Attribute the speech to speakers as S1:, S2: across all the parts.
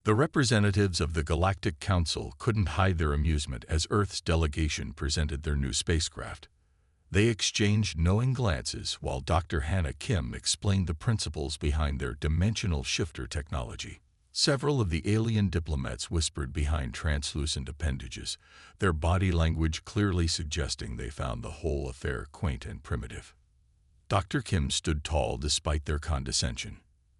S1: The representatives of the Galactic Council couldn't hide their amusement as Earth's delegation presented their new spacecraft. They exchanged knowing glances while Dr. Hannah Kim explained the principles behind their dimensional shifter technology. Several of the alien diplomats whispered behind translucent appendages, their body language clearly suggesting they found the whole affair quaint and primitive. Dr. Kim stood tall despite their condescension.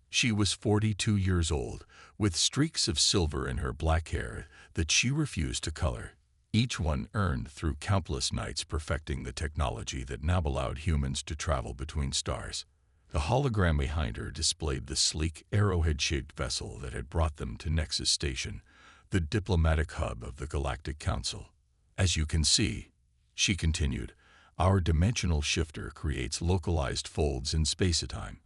S1: She was 42 years old, with streaks of silver in her black hair that she refused to color, each one earned through countless nights perfecting the technology that now allowed humans to travel between stars. The hologram behind her displayed the sleek, arrowhead-shaped vessel that had brought them to Nexus Station, the diplomatic hub of the Galactic Council. As you can see, she continued, our dimensional shifter creates localized folds in space-time,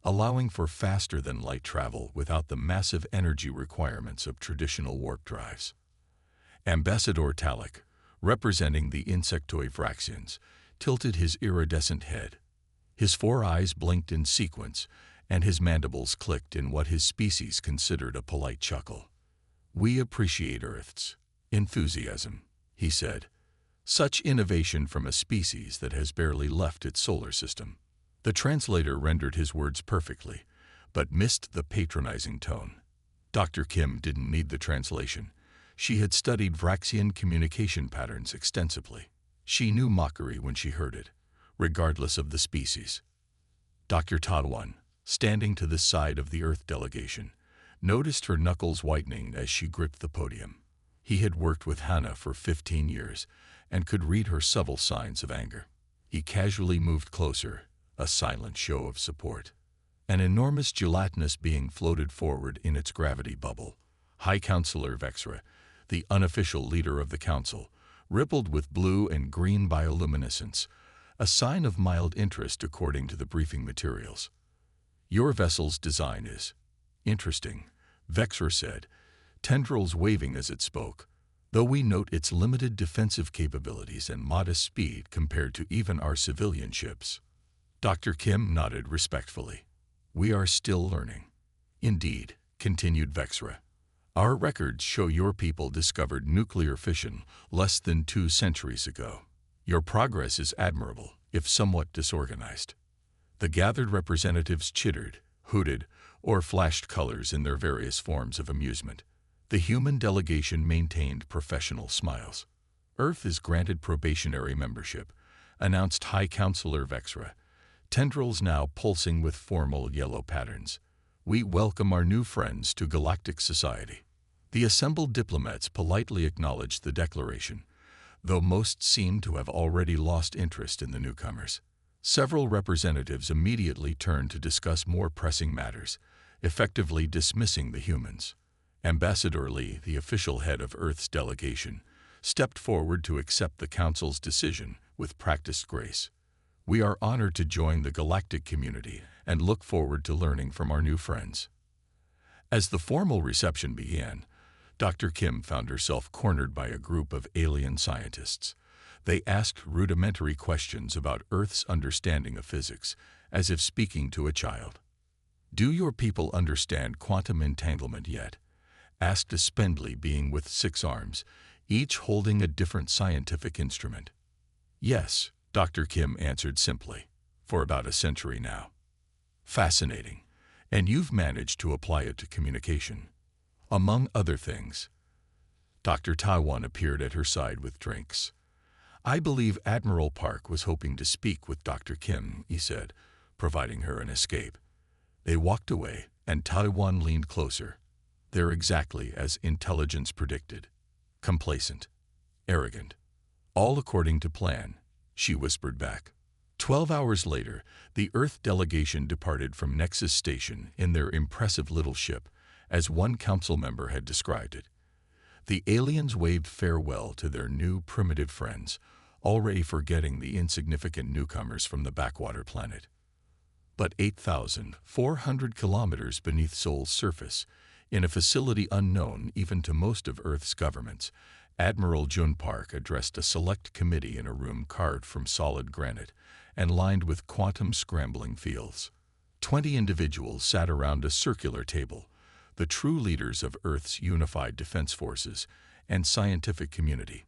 S1: allowing for faster-than-light travel without the massive energy requirements of traditional warp drives. Ambassador Talik, representing the insectoid Vraxians, tilted his iridescent head. His four eyes blinked in sequence, and his mandibles clicked in what his species considered a polite chuckle. We appreciate Earth's enthusiasm, he said. Such innovation from a species that has barely left its solar system. The translator rendered his words perfectly, but missed the patronizing tone. Dr. Kim didn't need the translation. She had studied Vraxian communication patterns extensively. She knew mockery when she heard it, regardless of the species. Dr. Tadwan, standing to the side of the Earth delegation, noticed her knuckles whitening as she gripped the podium. He had worked with Hannah for 15 years and could read her subtle signs of anger. He casually moved closer, a silent show of support. An enormous gelatinous being floated forward in its gravity bubble. High Counselor Vexra, the unofficial leader of the council, rippled with blue and green bioluminescence, a sign of mild interest according to the briefing materials. Your vessel's design is interesting, Vexra said, tendrils waving as it spoke, though we note its limited defensive capabilities and modest speed compared to even our civilian ships. Dr. Kim nodded respectfully. We are still learning. Indeed, continued Vexra. Our records show your people discovered nuclear fission less than 2 centuries ago. Your progress is admirable, if somewhat disorganized. The gathered representatives chittered, hooted, or flashed colors in their various forms of amusement. The human delegation maintained professional smiles. Earth is granted probationary membership, announced High Counselor Vexra, tendrils now pulsing with formal yellow patterns. We welcome our new friends to Galactic Society. The assembled diplomats politely acknowledged the declaration, though most seemed to have already lost interest in the newcomers. Several representatives immediately turned to discuss more pressing matters, effectively dismissing the humans. Ambassador Lee, the official head of Earth's delegation, stepped forward to accept the Council's decision with practiced grace. We are honored to join the galactic community and look forward to learning from our new friends. As the formal reception began, Dr. Kim found herself cornered by a group of alien scientists. They asked rudimentary questions about Earth's understanding of physics, as if speaking to a child. Do your people understand quantum entanglement yet? Asked a spindly being with 6 arms, each holding a different scientific instrument. Yes, Dr. Kim answered simply, for about a century now. Fascinating, and you've managed to apply it to communication. Among other things. Dr. Taiwan appeared at her side with drinks. I believe Admiral Park was hoping to speak with Dr. Kim, he said, providing her an escape. They walked away, and Taiwan leaned closer. They're exactly as intelligence predicted. Complacent. Arrogant. All according to plan, she whispered back. 12 hours later, the Earth delegation departed from Nexus Station in their impressive little ship, as one council member had described it. The aliens waved farewell to their new primitive friends, already forgetting the insignificant newcomers from the backwater planet. But 8,400 kilometers beneath Sol's surface, in a facility unknown even to most of Earth's governments, Admiral Jun Park addressed a select committee in a room carved from solid granite and lined with quantum scrambling fields. 20 individuals sat around a circular table, the true leaders of Earth's unified defense forces and scientific community.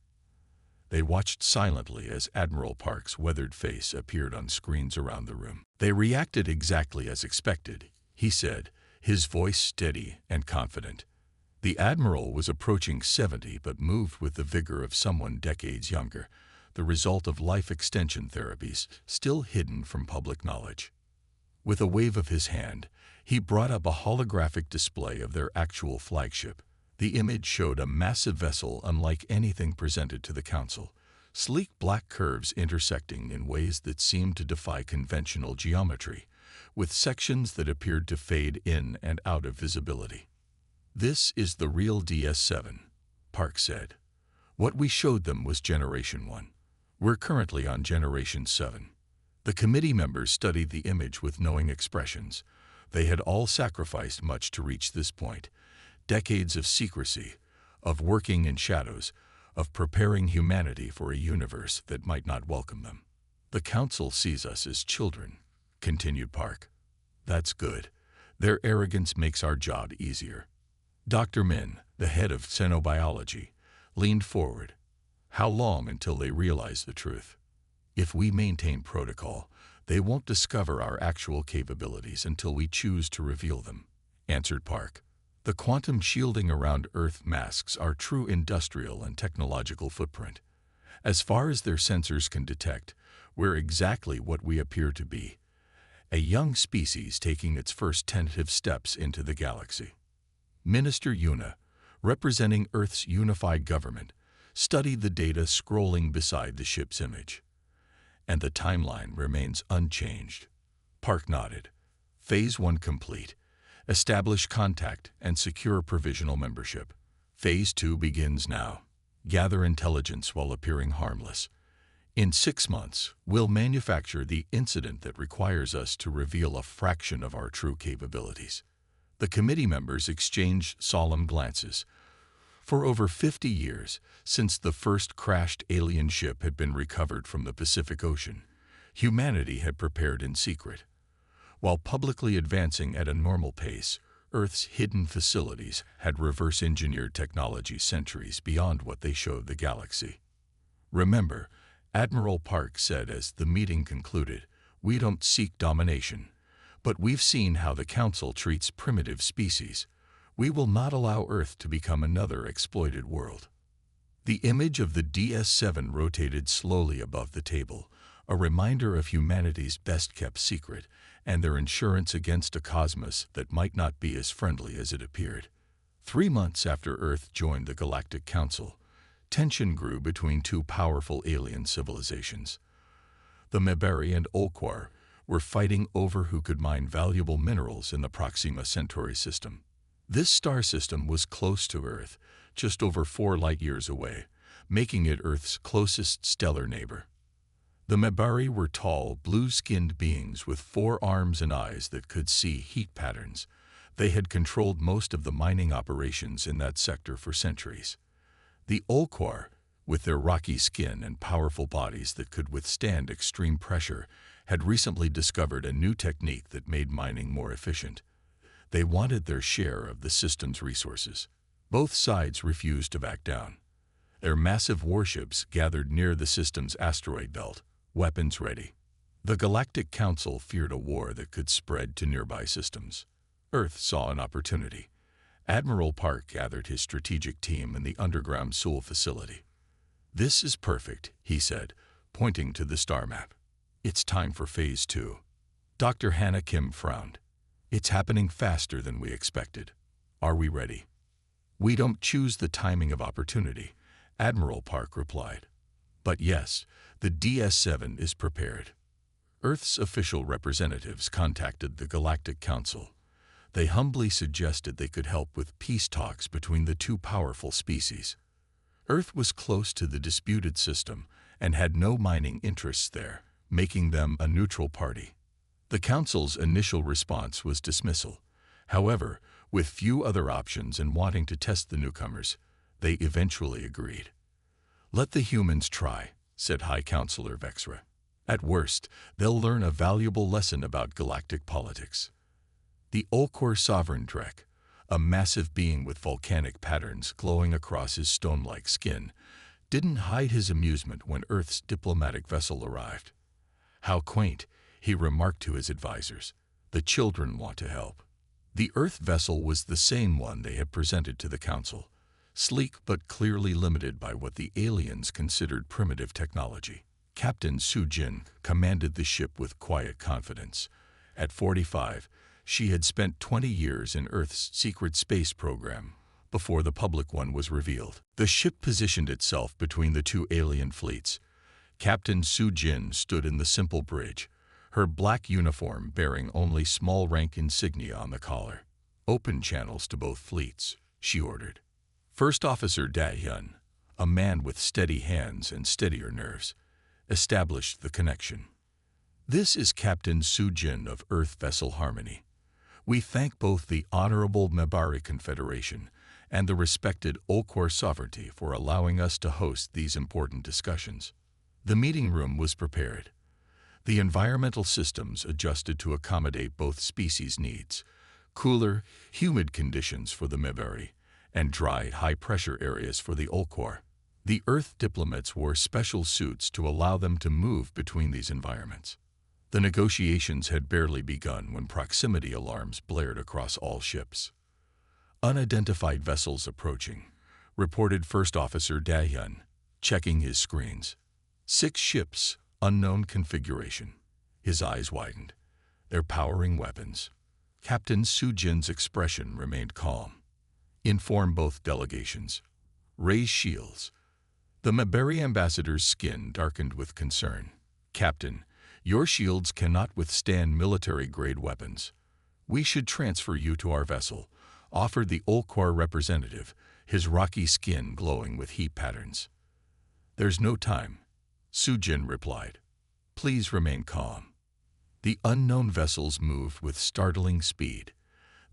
S1: They watched silently as Admiral Park's weathered face appeared on screens around the room. They reacted exactly as expected, he said, his voice steady and confident. The Admiral was approaching 70 but moved with the vigor of someone decades younger, the result of life extension therapies still hidden from public knowledge. With a wave of his hand, he brought up a holographic display of their actual flagship. The image showed a massive vessel unlike anything presented to the Council, sleek black curves intersecting in ways that seemed to defy conventional geometry, with sections that appeared to fade in and out of visibility. "This is the real DS-7, Park said. "What we showed them was Generation 1. We're currently on Generation 7. The committee members studied the image with knowing expressions. They had all sacrificed much to reach this point. Decades of secrecy, of working in shadows, of preparing humanity for a universe that might not welcome them. The Council sees us as children," continued Park. "That's good. Their arrogance makes our job easier." Dr. Min, the head of xenobiology, leaned forward. "How long until they realize the truth? If we maintain protocol, they won't discover our actual capabilities until we choose to reveal them," answered Park. "The quantum shielding around Earth masks our true industrial and technological footprint. As far as their sensors can detect, we're exactly what we appear to be, a young species taking its first tentative steps into the galaxy." Minister Yuna, representing Earth's unified government, studied the data scrolling beside the ship's image. "And the timeline remains unchanged." Park nodded. "Phase 1 complete. Establish contact and secure provisional membership. Phase 2 begins now. Gather intelligence while appearing harmless. In 6 months, we'll manufacture the incident that requires us to reveal a fraction of our true capabilities." The committee members exchanged solemn glances. For over 50 years, since the first crashed alien ship had been recovered from the Pacific Ocean, humanity had prepared in secret. While publicly advancing at a normal pace, Earth's hidden facilities had reverse-engineered technology centuries beyond what they showed the galaxy. "Remember," Admiral Park said as the meeting concluded, "we don't seek domination, but we've seen how the Council treats primitive species. We will not allow Earth to become another exploited world." The image of the DS-7 rotated slowly above the table, a reminder of humanity's best-kept secret and their insurance against a cosmos that might not be as friendly as it appeared. 3 months after Earth joined the Galactic Council, tension grew between two powerful alien civilizations. The Meberi and Olquar were fighting over who could mine valuable minerals in the Proxima Centauri system. This star system was close to Earth, just over 4 light-years away, making it Earth's closest stellar neighbor. The Mebari were tall, blue-skinned beings with 4 arms and eyes that could see heat patterns. They had controlled most of the mining operations in that sector for centuries. The Olquar, with their rocky skin and powerful bodies that could withstand extreme pressure, had recently discovered a new technique that made mining more efficient. They wanted their share of the system's resources. Both sides refused to back down. Their massive warships gathered near the system's asteroid belt, weapons ready. The Galactic Council feared a war that could spread to nearby systems. Earth saw an opportunity. Admiral Park gathered his strategic team in the underground Sul facility. "This is perfect," he said, pointing to the star map. "It's time for Phase 2. Dr. Hannah Kim frowned. "It's happening faster than we expected. Are we ready?" "We don't choose the timing of opportunity," Admiral Park replied. "But yes, the DS-7 is prepared." Earth's official representatives contacted the Galactic Council. They humbly suggested they could help with peace talks between the two powerful species. Earth was close to the disputed system and had no mining interests there, making them a neutral party. The Council's initial response was dismissal. However, with few other options and wanting to test the newcomers, they eventually agreed. "Let the humans try," said High Counselor Vexra. "At worst, they'll learn a valuable lesson about galactic politics." The Olcor Sovereign Trek, a massive being with volcanic patterns glowing across his stone-like skin, didn't hide his amusement when Earth's diplomatic vessel arrived. "How quaint," he remarked to his advisors. "The children want to help." The Earth vessel was the same one they had presented to the Council, sleek but clearly limited by what the aliens considered primitive technology. Captain Sujin commanded the ship with quiet confidence. At 45, she had spent 20 years in Earth's secret space program before the public one was revealed. The ship positioned itself between the two alien fleets. Captain Sujin stood in the simple bridge, her black uniform bearing only small rank insignia on the collar. "Open channels to both fleets," she ordered. First Officer Da-hyun, a man with steady hands and steadier nerves, established the connection. "This is Captain Sujin of Earth Vessel Harmony. We thank both the Honorable Mabari Confederation and the respected Olcor Sovereignty for allowing us to host these important discussions." The meeting room was prepared. The environmental systems adjusted to accommodate both species' needs: cooler, humid conditions for the Mabari and dry, high-pressure areas for the Olcor. The Earth diplomats wore special suits to allow them to move between these environments. The negotiations had barely begun when proximity alarms blared across all ships. "Unidentified vessels approaching," reported First Officer Da-hyun, checking his screens. 6 ships, unknown configuration. His eyes widened. "They're powering weapons." Captain Sujin's expression remained calm. "Inform both delegations. Raise shields." The Mabari ambassador's skin darkened with concern. "Captain, your shields cannot withstand military-grade weapons. We should transfer you to our vessel," offered the Olcor representative, his rocky skin glowing with heat patterns. "There's no time," Sujin replied. "Please remain calm." The unknown vessels moved with startling speed.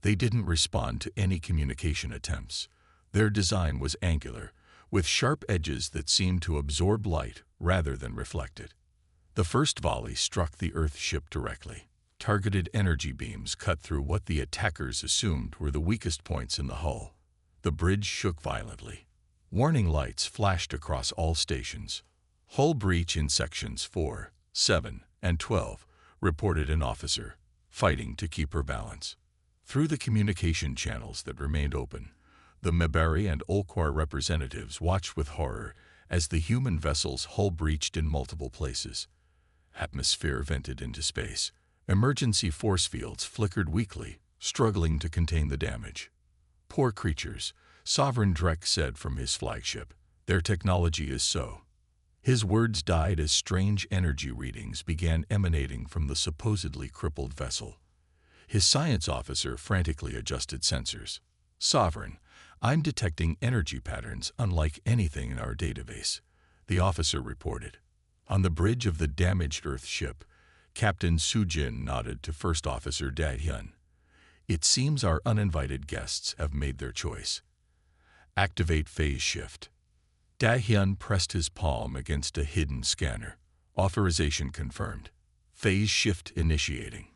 S1: They didn't respond to any communication attempts. Their design was angular, with sharp edges that seemed to absorb light rather than reflect it. The first volley struck the Earth ship directly. Targeted energy beams cut through what the attackers assumed were the weakest points in the hull. The bridge shook violently. Warning lights flashed across all stations. "Hull breach in sections 4, 7, and 12, reported an officer, fighting to keep her balance. Through the communication channels that remained open, the Mabari and Olcor representatives watched with horror as the human vessel's hull breached in multiple places. Atmosphere vented into space. Emergency force fields flickered weakly, struggling to contain the damage. "Poor creatures," Sovereign Drek said from his flagship. "Their technology is so." His words died as strange energy readings began emanating from the supposedly crippled vessel. His science officer frantically adjusted sensors. "Sovereign, I'm detecting energy patterns unlike anything in our database," the officer reported. On the bridge of the damaged Earth ship, Captain Sujin nodded to First Officer Da-hyun. "It seems our uninvited guests have made their choice. Activate phase shift." Da-hyun pressed his palm against a hidden scanner. Authorization confirmed. Phase shift initiating.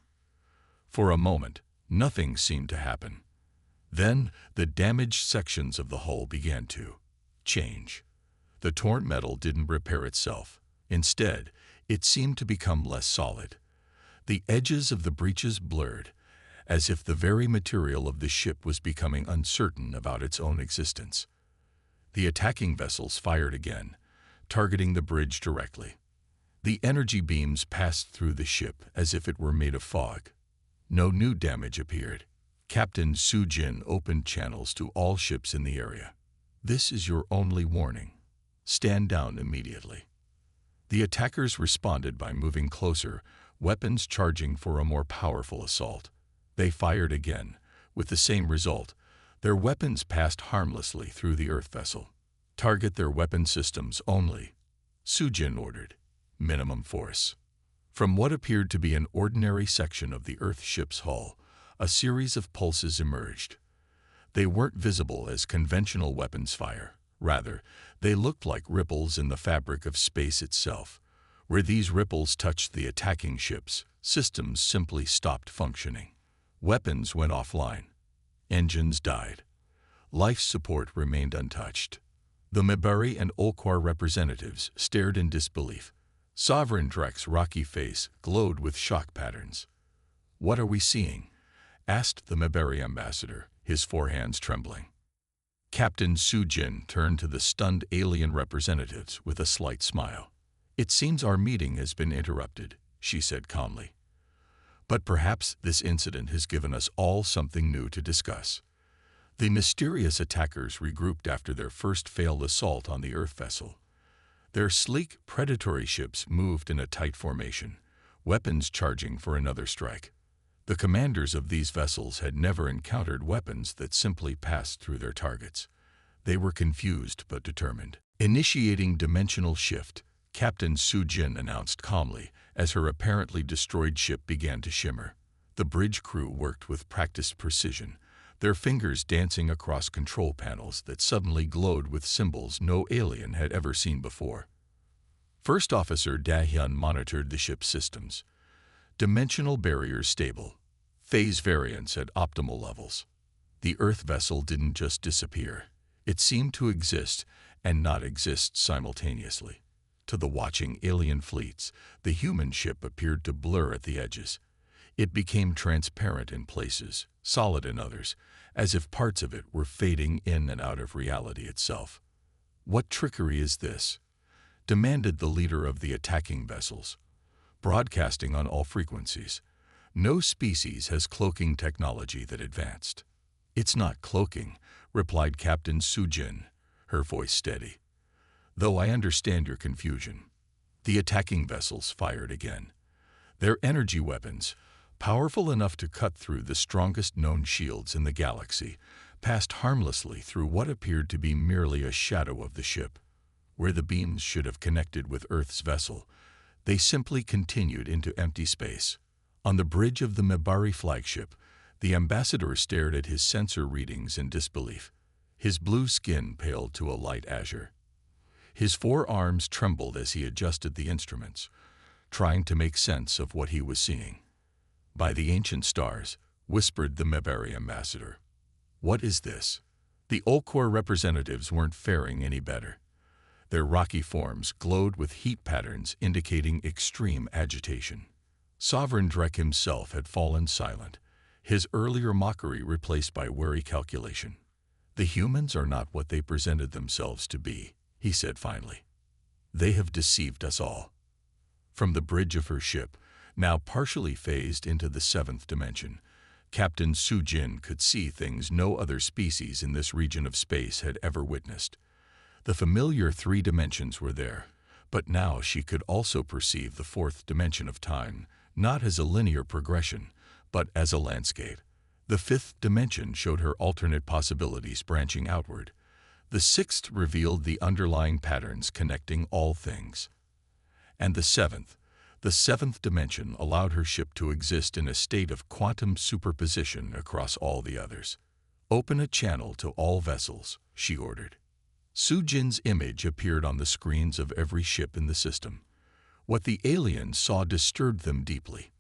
S1: For a moment, nothing seemed to happen. Then, the damaged sections of the hull began to change. The torn metal didn't repair itself. Instead, it seemed to become less solid. The edges of the breaches blurred, as if the very material of the ship was becoming uncertain about its own existence. The attacking vessels fired again, targeting the bridge directly. The energy beams passed through the ship as if it were made of fog. No new damage appeared. Captain Sujin opened channels to all ships in the area. "This is your only warning. Stand down immediately." The attackers responded by moving closer, weapons charging for a more powerful assault. They fired again, with the same result. Their weapons passed harmlessly through the Earth vessel. "Target their weapon systems only," Sujin ordered. "Minimum force." From what appeared to be an ordinary section of the Earth ship's hull, a series of pulses emerged. They weren't visible as conventional weapons fire. Rather, they looked like ripples in the fabric of space itself. Where these ripples touched the attacking ships, systems simply stopped functioning. Weapons went offline. Engines died. Life support remained untouched. The Mabari and Olquar representatives stared in disbelief. Sovereign Drek's rocky face glowed with shock patterns. "What are we seeing?" asked the Mabari ambassador, his forehands trembling. Captain Sujin turned to the stunned alien representatives with a slight smile. "It seems our meeting has been interrupted," she said calmly. "But perhaps this incident has given us all something new to discuss." The mysterious attackers regrouped after their first failed assault on the Earth vessel. Their sleek, predatory ships moved in a tight formation, weapons charging for another strike. The commanders of these vessels had never encountered weapons that simply passed through their targets. They were confused but determined. Initiating dimensional shift, Captain Sujin announced calmly as her apparently destroyed ship began to shimmer. The bridge crew worked with practiced precision, their fingers dancing across control panels that suddenly glowed with symbols no alien had ever seen before. First Officer Dahyun monitored the ship's systems. Dimensional barriers stable. Phase variance at optimal levels. The Earth vessel didn't just disappear. It seemed to exist and not exist simultaneously. To the watching alien fleets, the human ship appeared to blur at the edges. It became transparent in places, solid in others, as if parts of it were fading in and out of reality itself. "What trickery is this?" demanded the leader of the attacking vessels. "Broadcasting on all frequencies. No species has cloaking technology that advanced." "It's not cloaking," replied Captain Sujin, her voice steady. "Though I understand your confusion." The attacking vessels fired again. Their energy weapons, powerful enough to cut through the strongest known shields in the galaxy, passed harmlessly through what appeared to be merely a shadow of the ship. Where the beams should have connected with Earth's vessel, they simply continued into empty space. On the bridge of the Mabari flagship, the ambassador stared at his sensor readings in disbelief. His blue skin paled to a light azure. His forearms trembled as he adjusted the instruments, trying to make sense of what he was seeing. "By the ancient stars," whispered the Mabari ambassador. "What is this?" The Olquar representatives weren't faring any better. Their rocky forms glowed with heat patterns indicating extreme agitation. Sovereign Drek himself had fallen silent, his earlier mockery replaced by wary calculation. "The humans are not what they presented themselves to be," he said finally. "They have deceived us all." From the bridge of her ship, now partially phased into the seventh dimension, Captain Sujin could see things no other species in this region of space had ever witnessed. The familiar three dimensions were there, but now she could also perceive the fourth dimension of time, not as a linear progression, but as a landscape. The fifth dimension showed her alternate possibilities branching outward. The sixth revealed the underlying patterns connecting all things. And the seventh dimension allowed her ship to exist in a state of quantum superposition across all the others. "Open a channel to all vessels," she ordered. Sujin's image appeared on the screens of every ship in the system. What the aliens saw disturbed them deeply.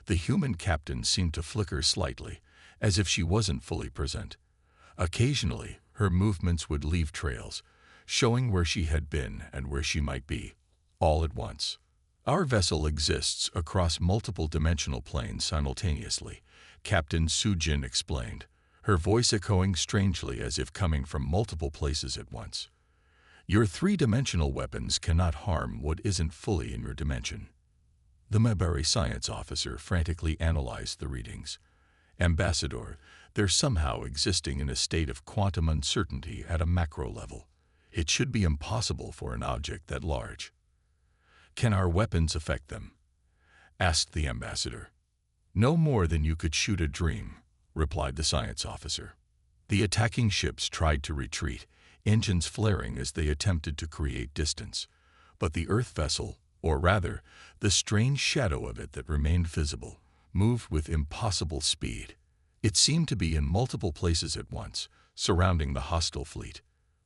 S1: The human captain seemed to flicker slightly, as if she wasn't fully present. Occasionally, her movements would leave trails, showing where she had been and where she might be, all at once. "Our vessel exists across multiple dimensional planes simultaneously," Captain Sujin explained, her voice echoing strangely as if coming from multiple places at once. "Your three-dimensional weapons cannot harm what isn't fully in your dimension." The Mabari science officer frantically analyzed the readings. "Ambassador, they're somehow existing in a state of quantum uncertainty at a macro level. It should be impossible for an object that large." "Can our weapons affect them?" asked the ambassador. "No more than you could shoot a dream," replied the science officer. The attacking ships tried to retreat, engines flaring as they attempted to create distance. But the Earth vessel, or rather, the strange shadow of it that remained visible, moved with impossible speed. It seemed to be in multiple places at once, surrounding the hostile fleet.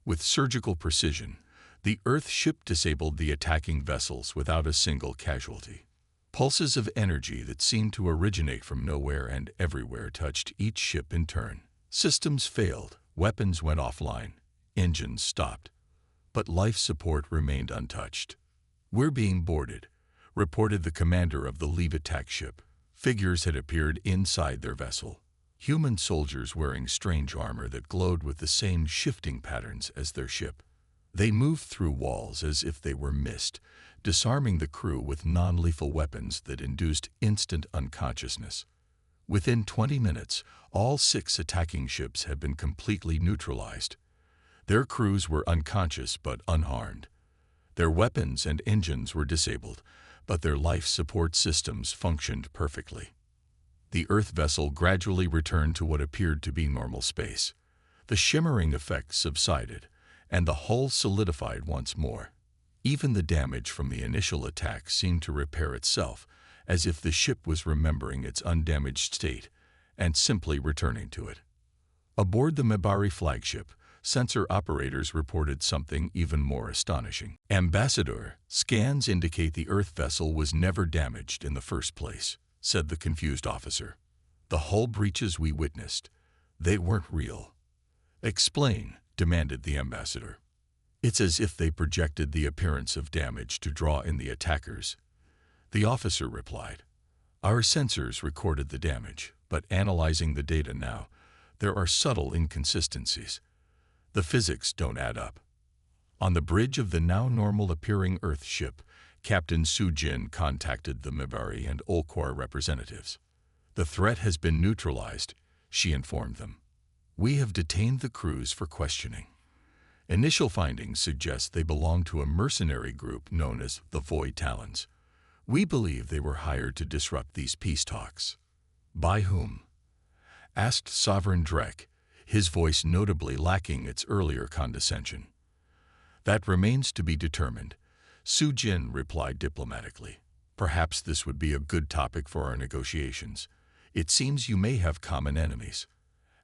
S1: With surgical precision, the Earth ship disabled the attacking vessels without a single casualty. Pulses of energy that seemed to originate from nowhere and everywhere touched each ship in turn. Systems failed, weapons went offline, engines stopped, but life support remained untouched. "We're being boarded," reported the commander of the leave attack ship. Figures had appeared inside their vessel. Human soldiers wearing strange armor that glowed with the same shifting patterns as their ship. They moved through walls as if they were mist, disarming the crew with non-lethal weapons that induced instant unconsciousness. Within 20 minutes, all 6 attacking ships had been completely neutralized. Their crews were unconscious but unharmed. Their weapons and engines were disabled, but their life support systems functioned perfectly. The Earth vessel gradually returned to what appeared to be normal space. The shimmering effect subsided, and the hull solidified once more. Even the damage from the initial attack seemed to repair itself, as if the ship was remembering its undamaged state and simply returning to it. Aboard the Mibari flagship, sensor operators reported something even more astonishing. "Ambassador, scans indicate the Earth vessel was never damaged in the first place," said the confused officer. "The hull breaches we witnessed, they weren't real." "Explain," demanded the ambassador. "It's as if they projected the appearance of damage to draw in the attackers." The officer replied, "Our sensors recorded the damage, but analyzing the data now, there are subtle inconsistencies. The physics don't add up." On the bridge of the now normal-appearing Earth ship, Captain Sujin contacted the Mibari and Olcor representatives. "The threat has been neutralized," she informed them. "We have detained the crews for questioning. Initial findings suggest they belong to a mercenary group known as the Void Talons. We believe they were hired to disrupt these peace talks." "By whom?" asked Sovereign Drek, his voice notably lacking its earlier condescension. "That remains to be determined," Sujin replied diplomatically. "Perhaps this would be a good topic for our negotiations. It seems you may have common enemies."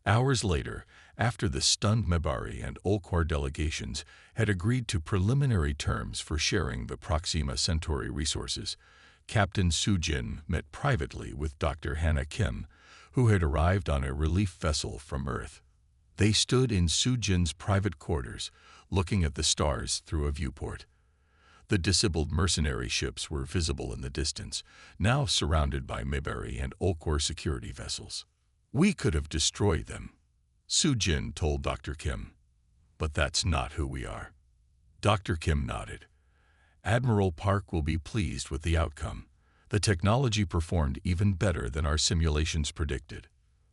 S1: Hours later, after the stunned Mibari and Olcor delegations had agreed to preliminary terms for sharing the Proxima Centauri resources, Captain Sujin met privately with Dr. Hannah Kim, who had arrived on a relief vessel from Earth. They stood in Sujin's private quarters, looking at the stars through a viewport. The disabled mercenary ships were visible in the distance, now surrounded by Mibari and Olcor security vessels. "We could have destroyed them," Sujin told Dr. Kim. "But that's not who we are." Dr. Kim nodded. "Admiral Park will be pleased with the outcome. The technology performed even better than our simulations predicted."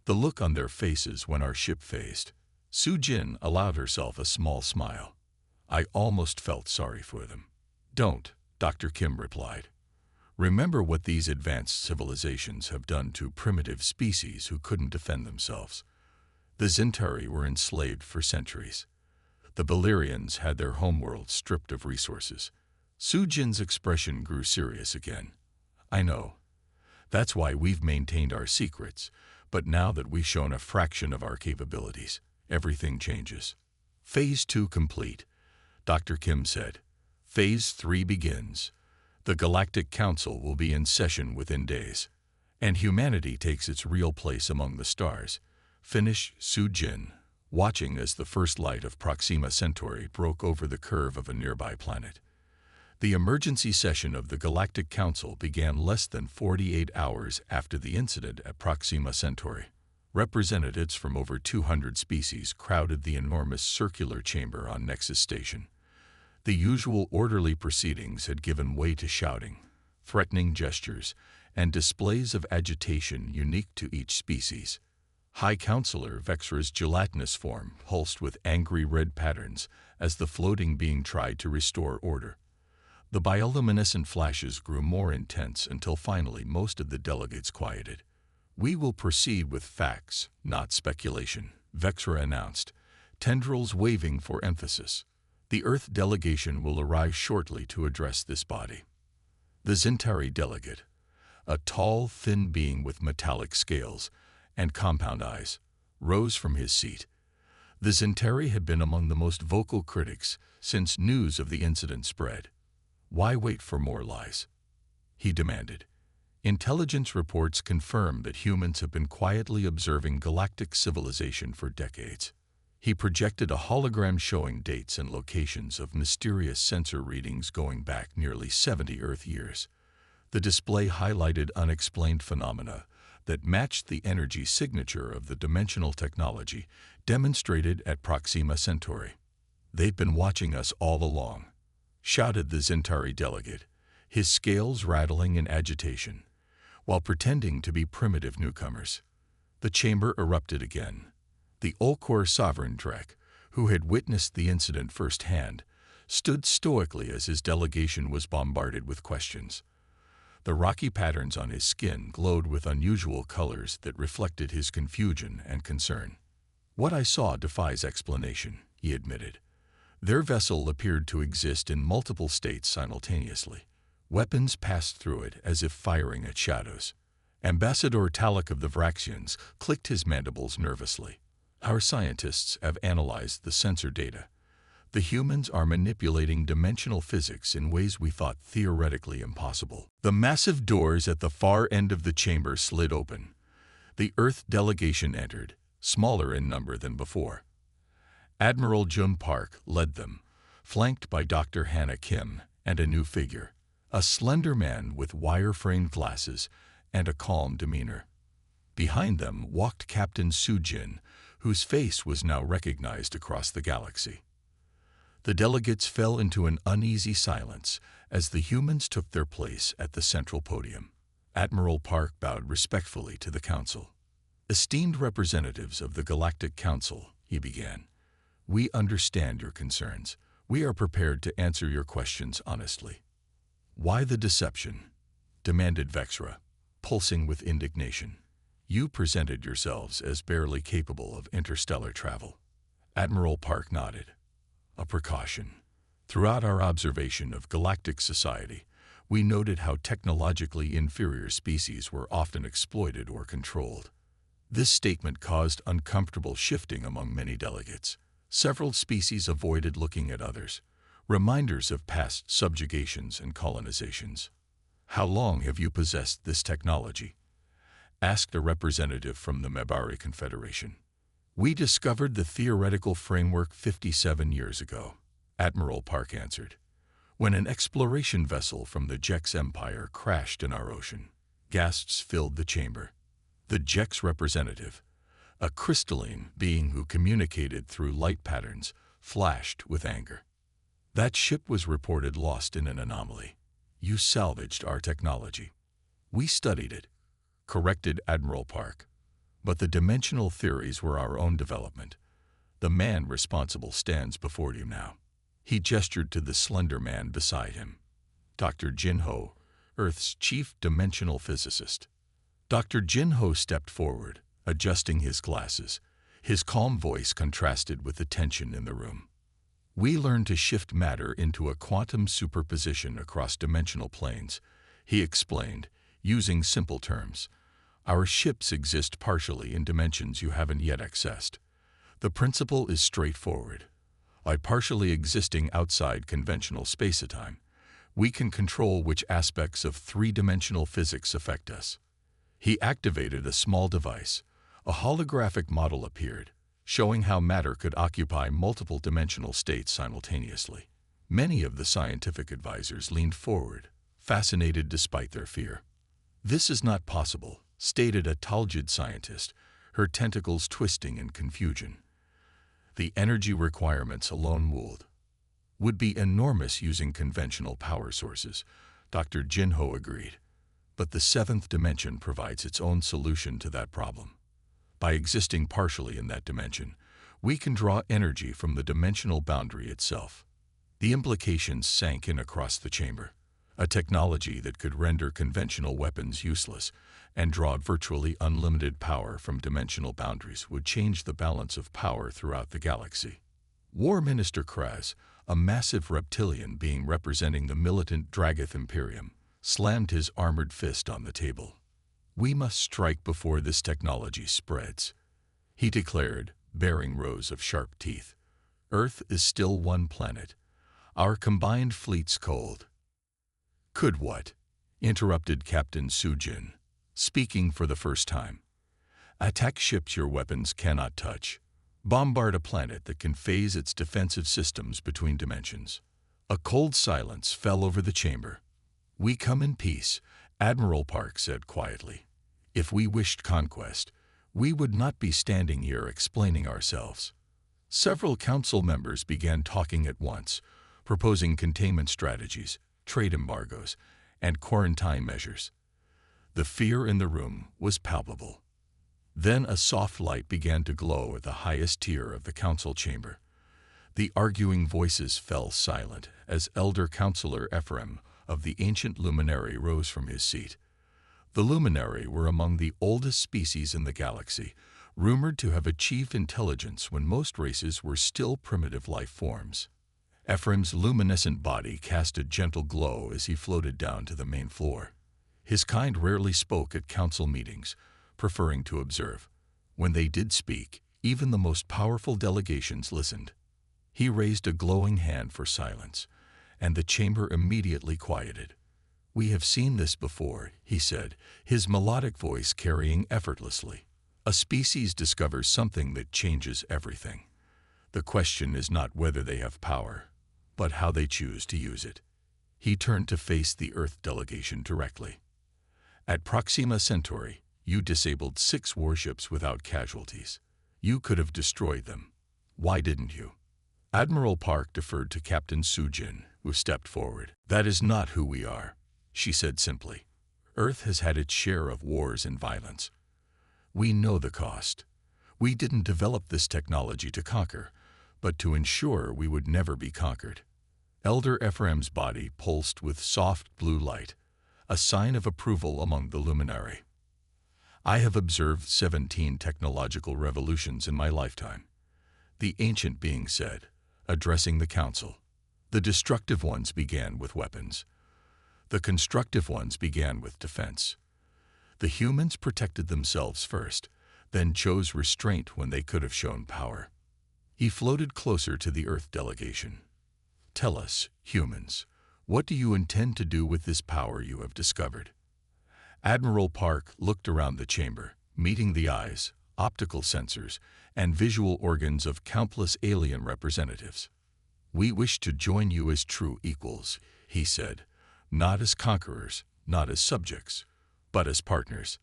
S1: The look on their faces when our ship phased. Sujin allowed herself a small smile. "I almost felt sorry for them." "Don't," Dr. Kim replied. "Remember what these advanced civilizations have done to primitive species who couldn't defend themselves. The Zentauri were enslaved for centuries. The Belerians had their homeworld stripped of resources." Sujin's expression grew serious again. "I know. That's why we've maintained our secrets, but now that we've shown a fraction of our capabilities, everything changes." "Phase 2 complete," Dr. Kim said. "Phase 3 begins. The Galactic Council will be in session within days, and humanity takes its real place among the stars," finished Sujin, watching as the first light of Proxima Centauri broke over the curve of a nearby planet. The emergency session of the Galactic Council began less than 48 hours after the incident at Proxima Centauri. Representatives from over 200 species crowded the enormous circular chamber on Nexus Station. The usual orderly proceedings had given way to shouting, threatening gestures, and displays of agitation unique to each species. High Counselor Vexra's gelatinous form pulsed with angry red patterns as the floating being tried to restore order. The bioluminescent flashes grew more intense until finally most of the delegates quieted. "We will proceed with facts, not speculation," Vexra announced, tendrils waving for emphasis. "The Earth delegation will arrive shortly to address this body." The Zentauri delegate, a tall, thin being with metallic scales and compound eyes, rose from his seat. The Zentauri had been among the most vocal critics since news of the incident spread. "Why wait for more lies?" he demanded. Intelligence reports confirm that humans have been quietly observing galactic civilization for decades. He projected a hologram showing dates and locations of mysterious sensor readings going back nearly 70 Earth years. The display highlighted unexplained phenomena that matched the energy signature of the dimensional technology demonstrated at Proxima Centauri. "They've been watching us all along," shouted the Centauri delegate, his scales rattling in agitation. While pretending to be primitive newcomers, the chamber erupted again. The Ulcor sovereign Drek, who had witnessed the incident firsthand, stood stoically as his delegation was bombarded with questions. The rocky patterns on his skin glowed with unusual colors that reflected his confusion and concern. "What I saw defies explanation," he admitted. Their vessel appeared to exist in multiple states simultaneously. Weapons passed through it as if firing at shadows. Ambassador Talak of the Vraxians clicked his mandibles nervously. "Our scientists have analyzed the sensor data. The humans are manipulating dimensional physics in ways we thought theoretically impossible." The massive doors at the far end of the chamber slid open. The Earth delegation entered, smaller in number than before. Admiral Jun Park led them, flanked by Dr. Hannah Kim and a new figure, a slender man with wire-framed glasses and a calm demeanor. Behind them walked Captain Su Jin, whose face was now recognized across the galaxy. The delegates fell into an uneasy silence as the humans took their place at the central podium. Admiral Park bowed respectfully to the council. "Esteemed representatives of the Galactic Council," he began, "we understand your concerns. We are prepared to answer your questions honestly." "Why the deception?" demanded Vexra, pulsing with indignation. "You presented yourselves as barely capable of interstellar travel." Admiral Park nodded. "A precaution. Throughout our observation of galactic society, we noted how technologically inferior species were often exploited or controlled." This statement caused uncomfortable shifting among many delegates. Several species avoided looking at others, reminders of past subjugations and colonizations. "How long have you possessed this technology?" asked a representative from the Mabari Confederation. "We discovered the theoretical framework 57 years ago," Admiral Park answered, "when an exploration vessel from the Jex Empire crashed in our ocean." Gasps filled the chamber. The Jex representative, a crystalline being who communicated through light patterns, flashed with anger. "That ship was reported lost in an anomaly. You salvaged our technology." "We studied it," corrected Admiral Park, "but the dimensional theories were our own development. The man responsible stands before you now." He gestured to the slender man beside him. "Dr. Jinho, Earth's chief dimensional physicist." Dr. Jinho stepped forward, adjusting his glasses. His calm voice contrasted with the tension in the room. "We learned to shift matter into a quantum superposition across dimensional planes," he explained, using simple terms. "Our ships exist partially in dimensions you haven't yet accessed. The principle is straightforward. By partially existing outside conventional space-time, we can control which aspects of three-dimensional physics affect us." He activated a small device. A holographic model appeared, showing how matter could occupy multiple dimensional states simultaneously. Many of the scientific advisors leaned forward, fascinated despite their fear. "This is not possible," stated a Talgid scientist, her tentacles twisting in confusion. "The energy requirements alone would be enormous using conventional power sources," Dr. Jinho agreed. "But the seventh dimension provides its own solution to that problem. By existing partially in that dimension, we can draw energy from the dimensional boundary itself." The implications sank in across the chamber. A technology that could render conventional weapons useless and draw virtually unlimited power from dimensional boundaries would change the balance of power throughout the galaxy. War Minister Kraz, a massive reptilian being representing the militant Dragath Imperium, slammed his armored fist on the table. "We must strike before this technology spreads," he declared, baring rows of sharp teeth. "Earth is still one planet. Our combined fleet's cold." "Could what?" interrupted Captain Sujin, speaking for the first time. Attack ships your weapons cannot touch. Bombard a planet that can phase its defensive systems between dimensions. A cold silence fell over the chamber. We come in peace, Admiral Park said quietly. If we wished conquest, we would not be standing here explaining ourselves. Several council members began talking at once, proposing containment strategies, trade embargoes, and quarantine measures. The fear in the room was palpable. Then a soft light began to glow at the highest tier of the council chamber. The arguing voices fell silent as Elder Counselor Ephraim of the ancient luminary rose from his seat. The luminary were among the oldest species in the galaxy, rumored to have achieved intelligence when most races were still primitive life forms. Ephraim's luminescent body cast a gentle glow as he floated down to the main floor. His kind rarely spoke at council meetings, preferring to observe. When they did speak, even the most powerful delegations listened. He raised a glowing hand for silence, and the chamber immediately quieted. "We have seen this before," he said, his melodic voice carrying effortlessly. "A species discovers something that changes everything. The question is not whether they have power, but how they choose to use it." He turned to face the Earth delegation directly. "At Proxima Centauri, you disabled 6 warships without casualties. You could have destroyed them. Why didn't you?" Admiral Park deferred to Captain Sujin, who stepped forward. "That is not who we are," she said simply. "Earth has had its share of wars and violence. We know the cost. We didn't develop this technology to conquer, but to ensure we would never be conquered." Elder Ephraim's body pulsed with soft blue light, a sign of approval among the luminary. "I have observed 17 technological revolutions in my lifetime," the ancient being said, addressing the council. "The destructive ones began with weapons. The constructive ones began with defense. The humans protected themselves first, then chose restraint when they could have shown power." He floated closer to the Earth delegation. "Tell us, humans, what do you intend to do with this power you have discovered?" Admiral Park looked around the chamber, meeting the eyes, optical sensors, and visual organs of countless alien representatives. "We wish to join you as true equals," he said, "not as conquerors, not as subjects, but as partners.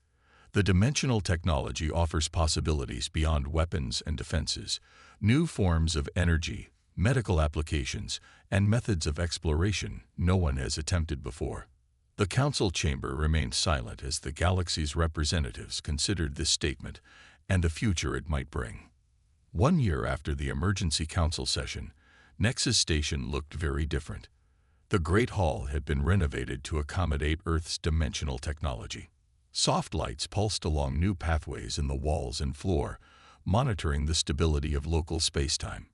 S1: The dimensional technology offers possibilities beyond weapons and defenses, new forms of energy, medical applications, and methods of exploration no one has attempted before." The council chamber remained silent as the galaxy's representatives considered this statement and the future it might bring. 1 year after the emergency council session, Nexus Station looked very different. The Great Hall had been renovated to accommodate Earth's dimensional technology. Soft lights pulsed along new pathways in the walls and floor, monitoring the stability of local spacetime.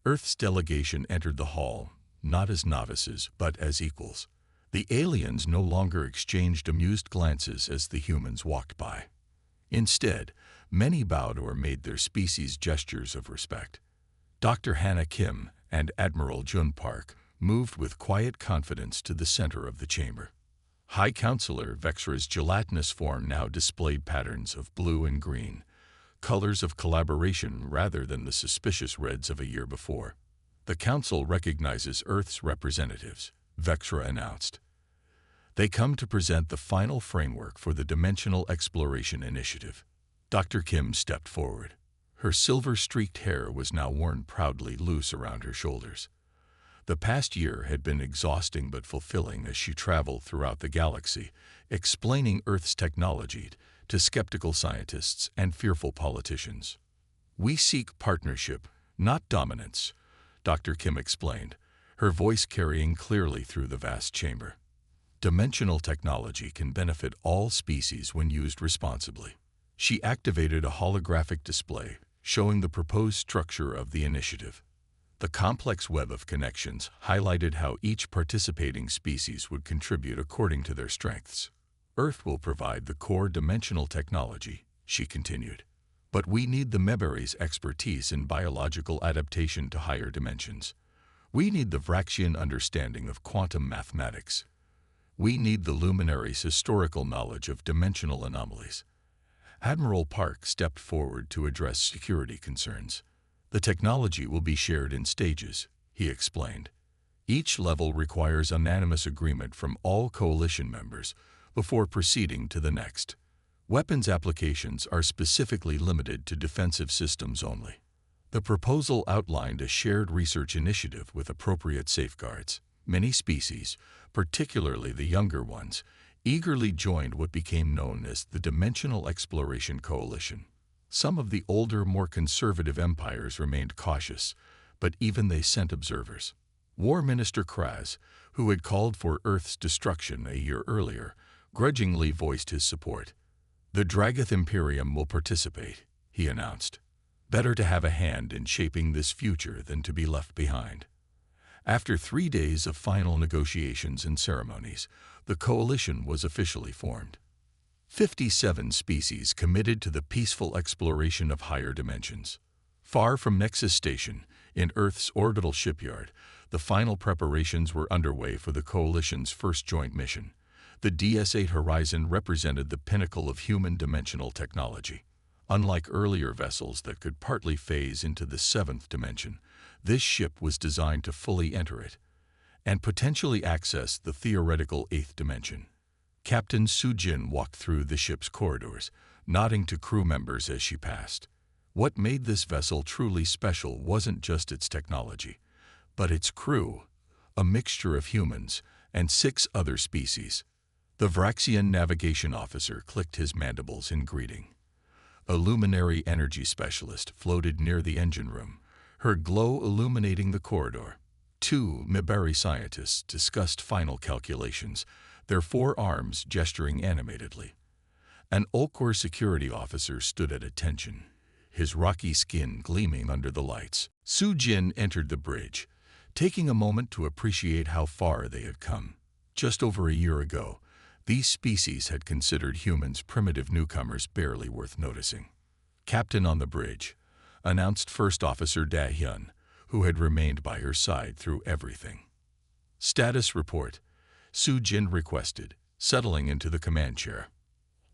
S1: Earth's delegation entered the hall, not as novices, but as equals. The aliens no longer exchanged amused glances as the humans walked by. Instead, many bowed or made their species gestures of respect. Dr. Hannah Kim and Admiral Jun Park moved with quiet confidence to the center of the chamber. High Counselor Vexra's gelatinous form now displayed patterns of blue and green, colors of collaboration rather than the suspicious reds of a year before. "The Council recognizes Earth's representatives," Vexra announced. "They come to present the final framework for the Dimensional Exploration Initiative." Dr. Kim stepped forward. Her silver-streaked hair was now worn proudly loose around her shoulders. The past year had been exhausting but fulfilling as she traveled throughout the galaxy, explaining Earth's technology to skeptical scientists and fearful politicians. "We seek partnership, not dominance," Dr. Kim explained, her voice carrying clearly through the vast chamber. "Dimensional technology can benefit all species when used responsibly." She activated a holographic display, showing the proposed structure of the initiative. The complex web of connections highlighted how each participating species would contribute according to their strengths. "Earth will provide the core dimensional technology," she continued. "But we need the Meberry's expertise in biological adaptation to higher dimensions. We need the Vraxian understanding of quantum mathematics. We need the luminary's historical knowledge of dimensional anomalies. Admiral Park stepped forward to address security concerns. The technology will be shared in stages, he explained. Each level requires unanimous agreement from all coalition members before proceeding to the next. Weapons applications are specifically limited to defensive systems only. The proposal outlined a shared research initiative with appropriate safeguards. Many species, particularly the younger ones, eagerly joined what became known as the Dimensional Exploration Coalition. Some of the older, more conservative empires remained cautious, but even they sent observers. War Minister Kraz, who had called for Earth's destruction a year earlier, grudgingly voiced his support. The Dragath Imperium will participate, he announced. Better to have a hand in shaping this future than to be left behind. After 3 days of final negotiations and ceremonies, the coalition was officially formed. 57 species committed to the peaceful exploration of higher dimensions. Far from Nexus Station, in Earth's orbital shipyard, the final preparations were underway for the coalition's first joint mission. The DS-8 Horizon represented the pinnacle of human dimensional technology. Unlike earlier vessels that could partly phase into the seventh dimension, this ship was designed to fully enter it and potentially access the theoretical eighth dimension. Captain Su-Jin walked through the ship's corridors, nodding to crew members as she passed. What made this vessel truly special wasn't just its technology, but its crew, a mixture of humans and 6 other species. The Vraxian navigation officer clicked his mandibles in greeting. A luminary energy specialist floated near the engine room, her glow illuminating the corridor. 2 Mibari scientists discussed final calculations, their forearms gesturing animatedly. An Ulcor security officer stood at attention, his rocky skin gleaming under the lights. Su-Jin entered the bridge, taking a moment to appreciate how far they had come. Just over a year ago, these species had considered humans primitive newcomers barely worth noticing. Captain on the bridge, announced First Officer Da-hyun, who had remained by her side through everything. Status report, Su-Jin requested, settling into the command chair.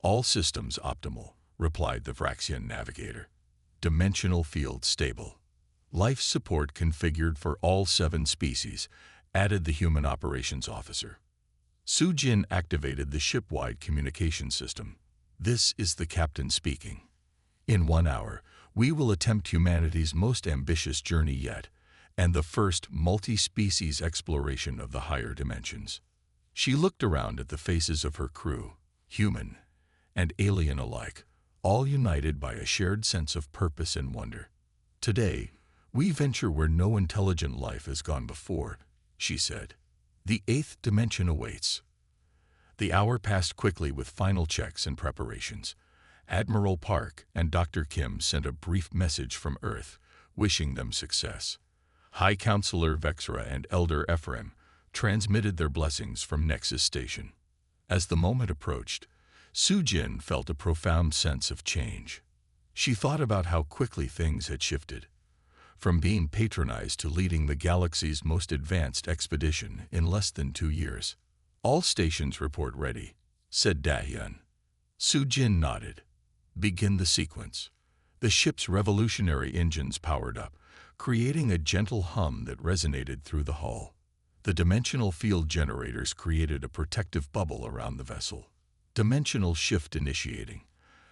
S1: All systems optimal, replied the Vraxian navigator. Dimensional field stable. Life support configured for all 7 species, added the human operations officer. Su-Jin activated the ship-wide communication system. This is the captain speaking. In 1 hour, we will attempt humanity's most ambitious journey yet, and the first multi-species exploration of the higher dimensions. She looked around at the faces of her crew, human and alien alike, all united by a shared sense of purpose and wonder. Today, we venture where no intelligent life has gone before, she said. The 8th dimension awaits. The hour passed quickly with final checks and preparations. Admiral Park and Dr. Kim sent a brief message from Earth, wishing them success. High Counselor Vexra and Elder Ephraim transmitted their blessings from Nexus Station. As the moment approached, Su-Jin felt a profound sense of change. She thought about how quickly things had shifted, from being patronized to leading the galaxy's most advanced expedition in less than 2 years. All stations report ready, said Da-hyun. Su-Jin nodded. Begin the sequence. The ship's revolutionary engines powered up, creating a gentle hum that resonated through the hull. The dimensional field generators created a protective bubble around the vessel. Dimensional shift initiating,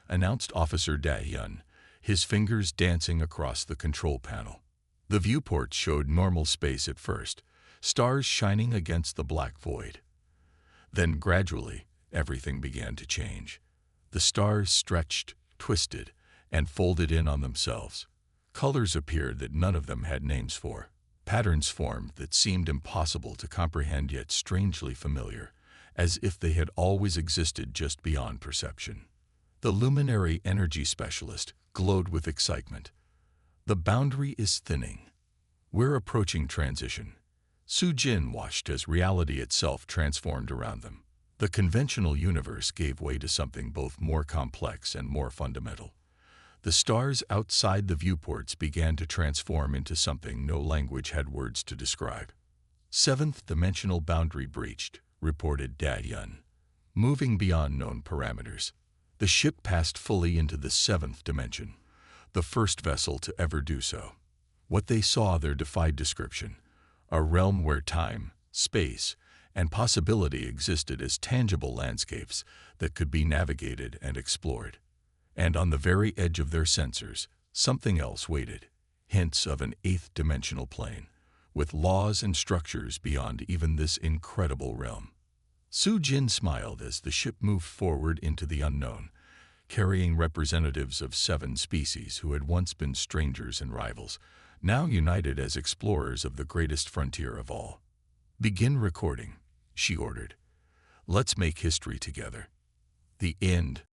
S1: announced Officer Da-hyun, his fingers dancing across the control panel. The viewports showed normal space at first, stars shining against the black void. Then gradually, everything began to change. The stars stretched, twisted, and folded in on themselves. Colors appeared that none of them had names for. Patterns formed that seemed impossible to comprehend yet strangely familiar, as if they had always existed just beyond perception. The luminary energy specialist glowed with excitement. The boundary is thinning. We're approaching transition. Su-Jin watched as reality itself transformed around them. The conventional universe gave way to something both more complex and more fundamental. The stars outside the viewports began to transform into something no language had words to describe. 7th dimensional boundary breached, reported Dad Yun. Moving beyond known parameters, the ship passed fully into the seventh dimension, the first vessel to ever do so. What they saw there defied description, a realm where time, space, and possibility existed as tangible landscapes that could be navigated and explored. And on the very edge of their sensors, something else waited, hints of an eighth-dimensional plane, with laws and structures beyond even this incredible realm. Su Jin smiled as the ship moved forward into the unknown, carrying representatives of 7 species who had once been strangers and rivals, now united as explorers of the greatest frontier of all. "Begin recording," she ordered. "Let's make history together." The end.